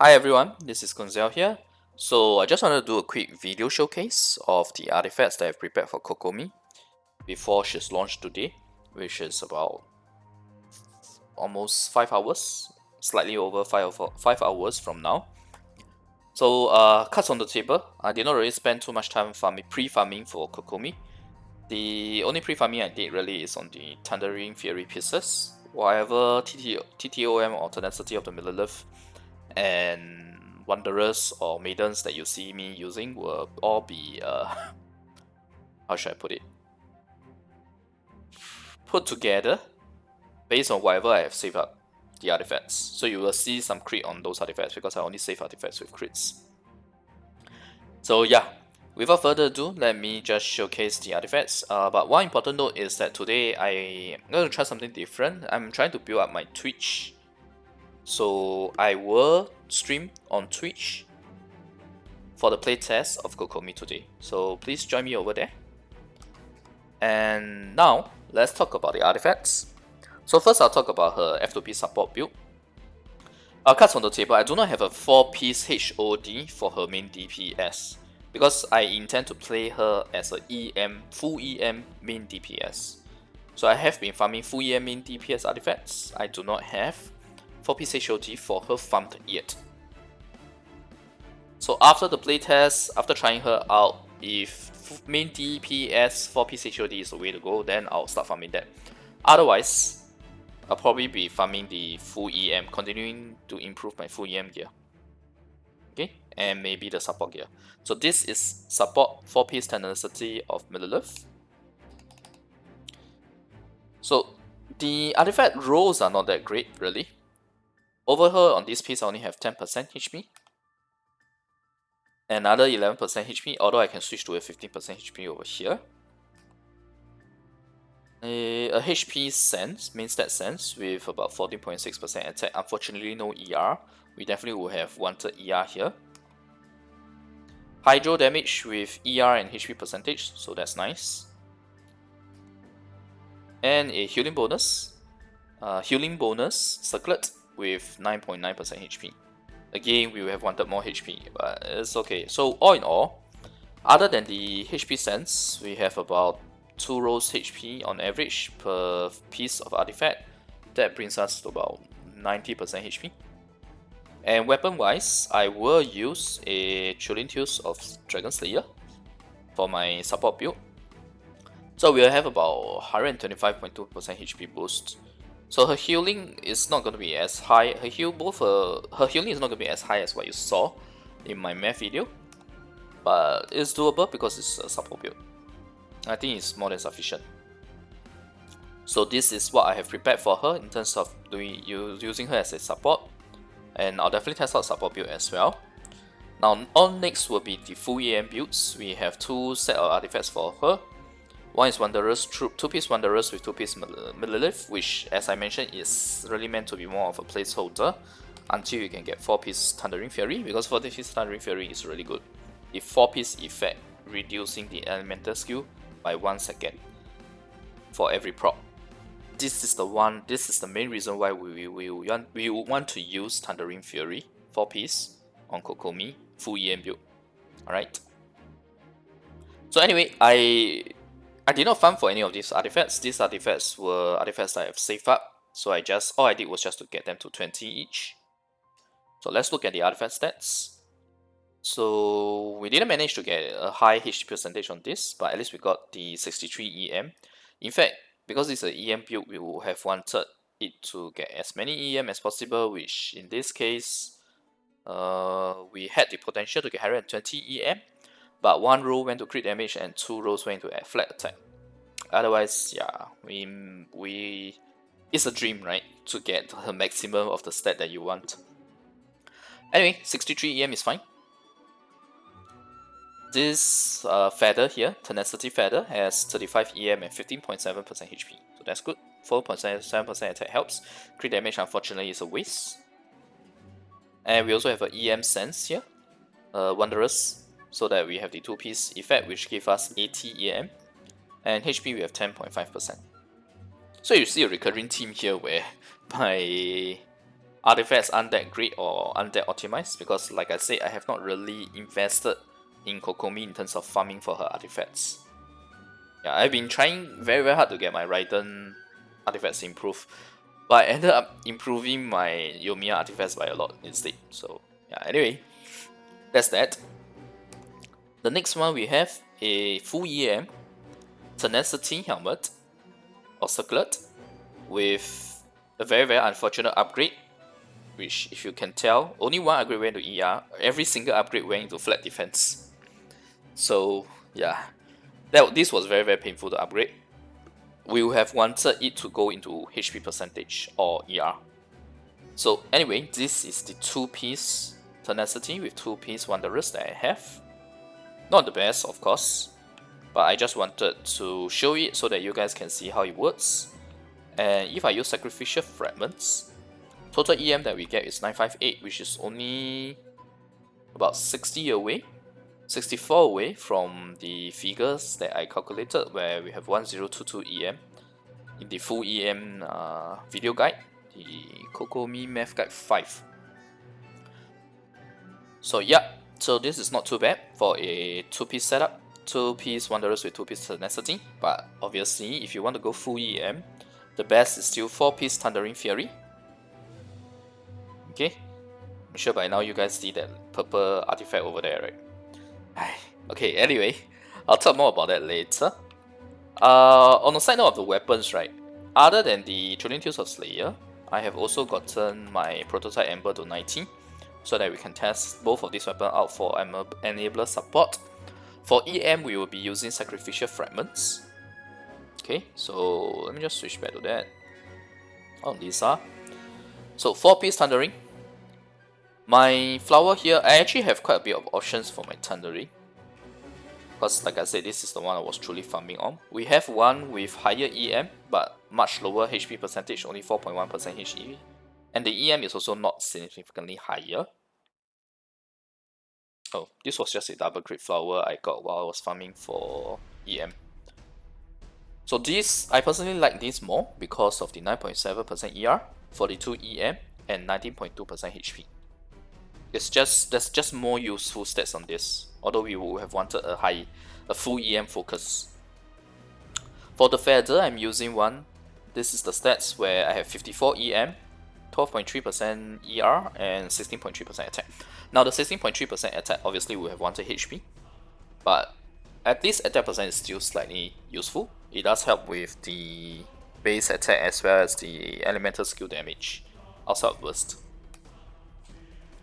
Hi everyone, this is Constellations here. So I just wanted to do a quick video showcase of the artifacts that I've prepared for Kokomi before she's launched today, which is about almost 5 hours, slightly over 5 hours from now. So cards on the table. I did not really spend too much time pre-farming for Kokomi. The only pre-farming I did really is on the Thundering Fury pieces. Whatever TTOM or Tenacity of the Millilith and Wanderers or Maidens that you see me using will all be, how should I put it? Put together based on whatever I have saved up the artifacts. So you will see some crit on those artifacts because I only save artifacts with crits. So yeah, without further ado, let me just showcase the artifacts. But one important note is that today I'm going to try something different. I'm trying to build up my Twitch. So I will stream on Twitch for the playtest of Kokomi today. So please join me over there. And now, let's talk about the artifacts. So first I'll talk about her F2P support build. Cards on the table, I do not have a 4-piece HOD for her main DPS because I intend to play her as a full EM main DPS. So I have been farming full EM main DPS artifacts. I do not have 4-piece HOD for her farmed yet. So after the playtest, after trying her out, if main DPS 4-piece HOD is the way to go, then I'll start farming that. Otherwise, I'll probably be farming the full EM, continuing to improve my full EM gear. Okay, and maybe the support gear. So this is support 4-piece Tenacity of Millilith. So the artifact rolls are not that great, really. Over here on this piece, I only have 10% HP. Another 11% HP, although I can switch to a 15% HP over here. A HP sense, main stat sense, with about 14.6% attack. Unfortunately, no ER. We definitely would have wanted ER here. Hydro damage with ER and HP percentage, so that's nice. And a healing bonus. Circlet with 9.9% HP. Again, we would have wanted more HP, but it's okay. So all in all, other than the HP sense, we have about 2 rolls HP on average per piece of artifact. That brings us to about 90% HP. And weapon wise, I will use a Trillion Tools of Dragon Slayer for my support build. So we'll have about 125.2% HP boost. So her healing is not going to be as high. Her healing is not going to be as high as what you saw in my math video, but it's doable because it's a support build. I think it's more than sufficient. So this is what I have prepared for her in terms of using her as a support, and I'll definitely test out support build as well. Now on next will be the full EM builds. We have 2 set of artifacts for her. One is Wanderers, 2-piece Wanderers with 2-piece Millilith, which as I mentioned is really meant to be more of a placeholder until you can get 4-piece Thundering Fury, because 4-piece Thundering Fury is really good. The 4-piece effect, reducing the elemental skill by 1 second for every proc. This is the main reason why we want to use Thundering Fury 4-piece on Kokomi full EM build. Alright. So anyway, I did not farm for any of these artifacts. These artifacts were artifacts that I have saved up. So all I did was just to get them to 20 each. So let's look at the artifact stats. So we didn't manage to get a high HP percentage on this, but at least we got the 63 EM. In fact, because it's an EM build, we would have wanted it to get as many EM as possible, which in this case, we had the potential to get 120 EM, but 1 roll went to crit damage and 2 rolls went to flat attack. Otherwise, yeah, it's a dream, right, to get the maximum of the stat that you want. Anyway, 63 EM is fine. This feather here, Tenacity Feather, has 35 EM and 15.7% HP, so that's good. 4.7% attack helps. Crit damage unfortunately is a waste. And we also have an EM sense here, Wanderers, so that we have the 2-piece effect which gives us 80 EM, and HP we have 10.5%. So you see a recurring theme here where my artifacts aren't that great or aren't that optimized, because like I said, I have not really invested in Kokomi in terms of farming for her artifacts. Yeah, I've been trying very hard to get my Raiden artifacts improved, but I ended up improving my Yoimiya artifacts by a lot instead. So yeah, anyway, that's that. The next one we have a full EM Tenacity helmet or circlet with a very unfortunate upgrade, which if you can tell, only one upgrade went to ER, every single upgrade went into flat defense. So yeah, this was very painful to upgrade. We would have wanted it to go into HP percentage or ER. So anyway, this is the 2-piece Tenacity with 2-piece Wanderers that I have. Not the best, of course, but I just wanted to show it so that you guys can see how it works. And if I use Sacrificial Fragments, total EM that we get is 958, which is only about 60 away, 64 away from the figures that I calculated, where we have 1022 EM in the full EM video guide, the Kokomi Math Guide 5. So yeah, so this is not too bad for a 2-piece setup, 2-piece Wanderers with 2-piece Tenacity, but obviously if you want to go full EM, the best is still 4-piece Thundering Fury. Okay, I'm sure by now you guys see that purple artifact over there, right? Okay, anyway, I'll talk more about that later. On the side note of the weapons, right, other than the Trillion Tales of Slayer, I have also gotten my Prototype Ember to 19, so that we can test both of these weapons out for Enabler support. For EM, we will be using Sacrificial Fragments. Okay, so let me just switch back to that. Oh, these are. So 4-piece Thundering. My flower here, I actually have quite a bit of options for my Thundering, because like I said, this is the one I was truly farming on. We have one with higher EM, but much lower HP percentage, only 4.1% HP. And the EM is also not significantly higher. Oh, this was just a double crit flower I got while I was farming for EM. So this, I personally like this more because of the 9.7% ER, 42 EM, and 19.2% HP. There's just more useful stats on this, although we would have wanted a full EM focus. For the feather, I'm using one. This is the stats where I have 54 EM, 12.3% ER, and 16.3% attack. Now the 16.3% attack obviously we have wanted HP, but at least attack percent is still slightly useful. It does help with the base attack as well as the elemental skill damage outside of burst.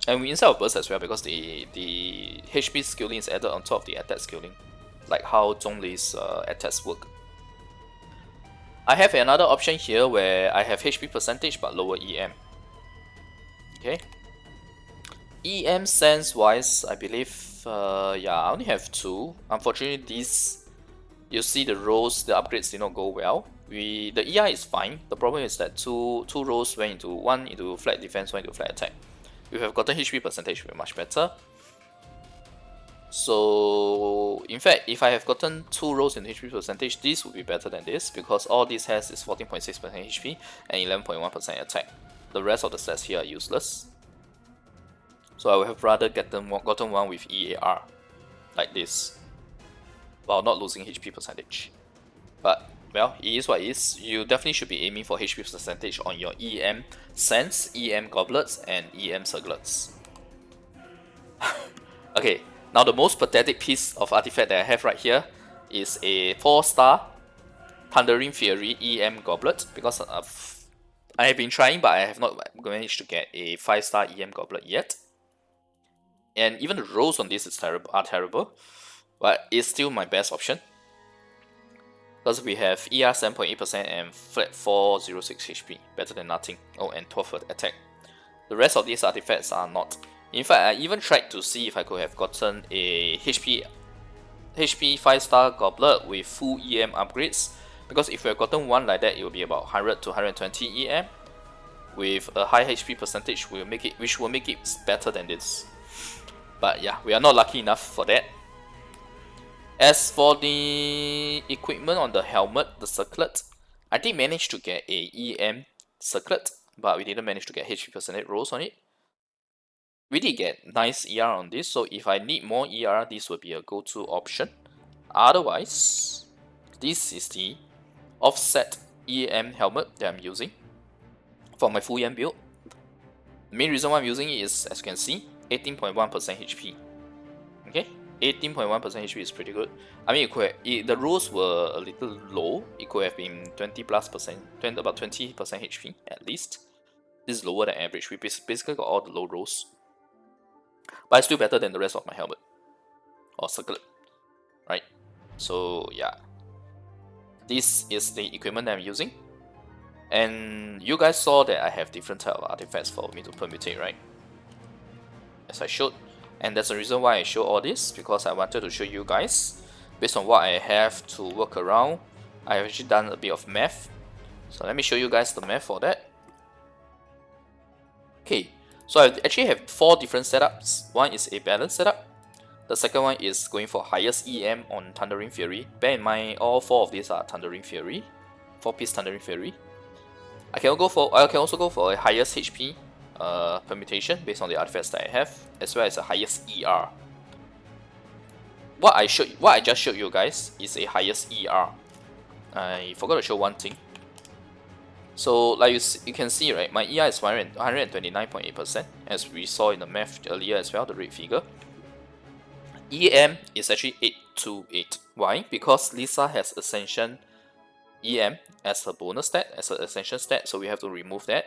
And we inside of burst as well, because the HP scaling is added on top of the attack scaling, like how Zhongli's attacks work. I have another option here where I have HP percentage but lower EM. Okay. EM sense wise, I believe, yeah, I only have 2. Unfortunately, these, you see the rows, the upgrades did not go well. The EI is fine. The problem is that two rows went into, one into flat defense, one into flat attack. We have gotten HP percentage much better. So in fact, if I have gotten 2 rows in HP percentage, this would be better than this, because all this has is 14.6% HP and 11.1% attack. The rest of the stats here are useless. So I would have rather gotten one with EAR, like this, while not losing HP percentage. But well, it is what it is. You definitely should be aiming for HP percentage on your EM Sense, EM Goblets, and EM Circlets. Okay, now the most pathetic piece of artifact that I have right here is a 4-star Thundering Fury EM Goblet, because I have been trying, but I have not managed to get a 5-star EM Goblet yet. And even the rolls on this are terrible, but it's still my best option, because we have ER 7.8% and flat 406 HP, better than nothing. Oh, and 12 attack. The rest of these artifacts are not. In fact, I even tried to see if I could have gotten a HP 5-star Goblet with full EM upgrades, because if we had gotten one like that, it would be about 100 to 120 EM with a high HP percentage, which will make it better than this. But yeah, we are not lucky enough for that. As for the equipment on the helmet, the circlet, I did manage to get a EM circlet, but we didn't manage to get HP percentage rolls on it. We did get nice ER on this, so if I need more ER, this would be a go-to option. Otherwise, this is the offset EM helmet that I'm using for my full EM build. The main reason why I'm using it is, as you can see, 18.1% HP. Okay, 18.1% HP is pretty good. I mean, the rolls were a little low. It could have been 20+%, about 20% HP at least. This is lower than average. We basically got all the low rolls, but it's still better than the rest of my helmet or circlet, right? So yeah, this is the equipment that I'm using. And you guys saw that I have different type of artifacts for me to permutate, right? As I showed. And that's the reason why I show all this, because I wanted to show you guys, based on what I have to work around, I've actually done a bit of math. So let me show you guys the math for that. Okay, so I actually have 4 different setups. One is a balanced setup. The second one is going for highest EM on Thundering Fury. Bear in mind, all 4 of these are Thundering Fury. 4-piece Thundering Fury. I can also go for a highest HP permutation based on the artifacts that I have, as well as a highest ER. What I just showed you guys is a highest ER. I forgot to show one thing. So like you can see, right, my ER is 129.8%, as we saw in the math earlier as well, the red figure. EM is actually 828. Why? Because Lisa has Ascension EM as a bonus stat, as an Ascension stat, so we have to remove that.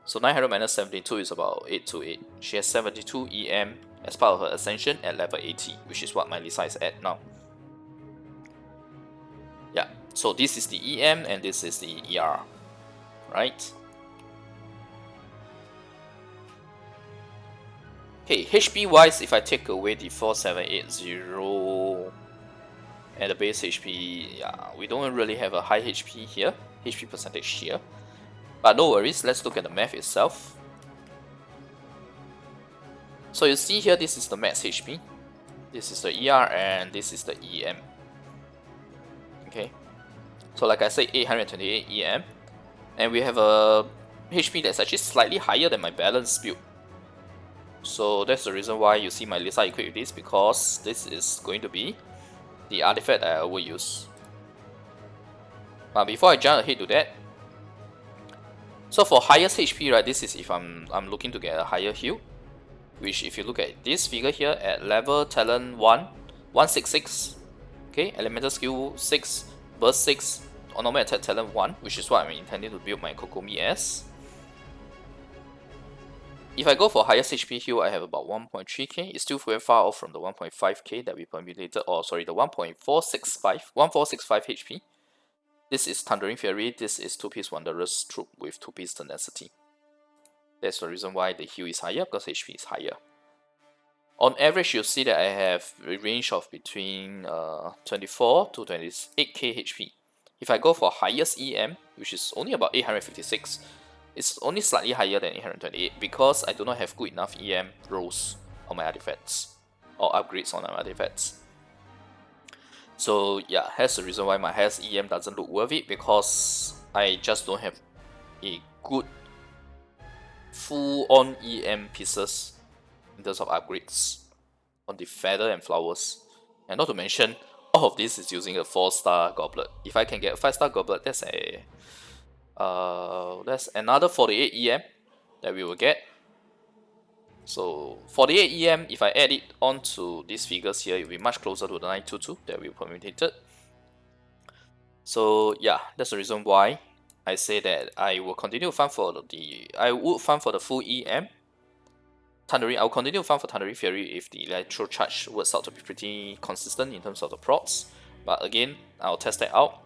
So 900 minus 72 is about 828. She has 72 EM as part of her Ascension at level 80, which is what my Lisa is at now. Yeah, so this is the EM and this is the ER, right? Okay, HP wise, if I take away the 4780 and the base HP, yeah, we don't really have a high HP here, HP percentage here. But no worries, let's look at the math itself. So you see here, this is the max HP, this is the ER, and this is the EM. Okay, so like I said, 828 EM, and we have a HP that's actually slightly higher than my balanced build. So that's the reason why you see my Lisa equipped with this, because this is going to be the artifact that I will use. But before I jump ahead to that, so for highest HP, right, this is if I'm looking to get a higher heal, which if you look at this figure here, at level talent 166, okay, elemental skill 6, burst 6, or normal attack talent 1, which is what I'm intending to build my Kokomi as. If I go for highest HP heal, I have about 1.3k. It's still very far off from the 1.5k that we permutated, or sorry, the 1465 HP. This is Thundering Fury, this is 2-piece Wanderer's Troop with 2-piece Tenacity. That's the reason why the heal is higher, because HP is higher. On average, you'll see that I have a range of between 24 to 28k HP. If I go for highest EM, which is only about 856, it's only slightly higher than 828 because I do not have good enough EM rolls on my artifacts, or upgrades on my artifacts. So yeah, that's the reason why my highest EM doesn't look worth it, because I just don't have a good full-on EM pieces in terms of upgrades on the feather and flowers. And not to mention, all of this is using a 4-star goblet. If I can get a 5-star goblet, that's another 48 EM that we will get. So 48 EM, if I add it onto these figures here, it will be much closer to the 922 that we permutated. So yeah, that's the reason why I say that I will continue to farm for the full EM. I'll continue to farm for Thundering Fury if the Electro Charge works out to be pretty consistent in terms of the procs. But again, I'll test that out.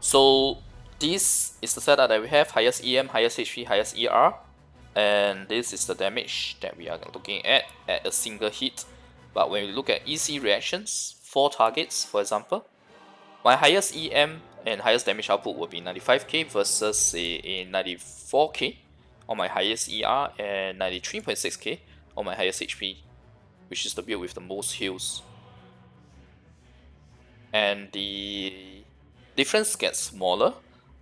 So this is the setup that we have: highest EM, highest HP, highest ER. And this is the damage that we are looking at a single hit. But when we look at EC reactions, 4 targets for example, my highest EM and highest damage output will be 95k versus a 94k on my highest ER and 93.6k on my highest HP, which is the build with the most heals. And the difference gets smaller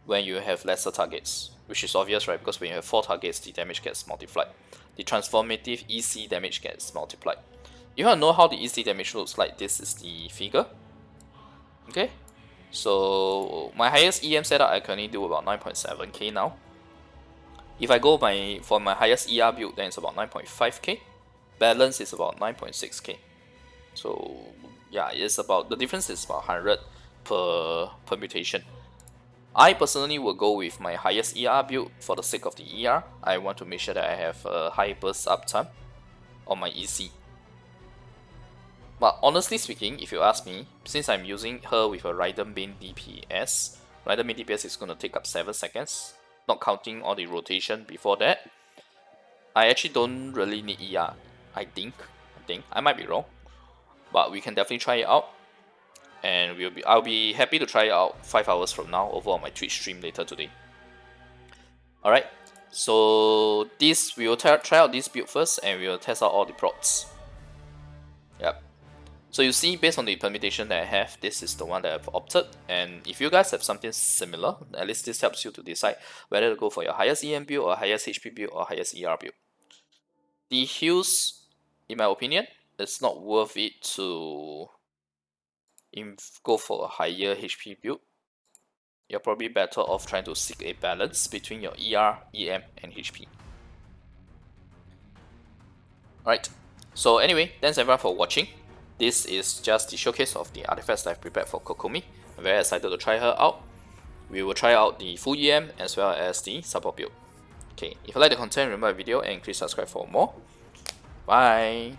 when you have lesser targets. which is obvious, right? Because when you have 4 targets, the damage gets multiplied. The transformative EC damage gets multiplied. If you want to know how the EC damage looks like, this is the figure. Okay, so my highest EM setup, I can only do about 9.7k now. If I go for my highest ER build, then it's about 9.5k. Balance is about 9.6k. So yeah, it's about, the difference is about 100 per permutation. I personally will go with my highest ER build for the sake of the ER. I want to make sure that I have a high burst uptime on my EC. But honestly speaking, if you ask me, since I'm using her with a Raiden main DPS, Raiden main DPS is going to take up 7 seconds, not counting all the rotation before that. I actually don't really need ER, I think. I might be wrong, but we can definitely try it out. And I'll be happy to try it out 5 hours from now over on my Twitch stream later today. Alright, so we will try out this build first, and we will test out all the procs. Yep. So you see, based on the permutation that I have, this is the one that I've opted. And if you guys have something similar, at least this helps you to decide whether to go for your highest EM build, or highest HP build, or highest ER build. The heals, in my opinion, it's not worth it to go for a higher HP build. You're probably better off trying to seek a balance between your ER, EM, and HP. Alright, so anyway, thanks everyone for watching. This is just the showcase of the artifacts that I've prepared for Kokomi. I'm very excited to try her out. We will try out the full EM as well as the support build. Okay, if you like the content, remember the video and please subscribe for more. Bye!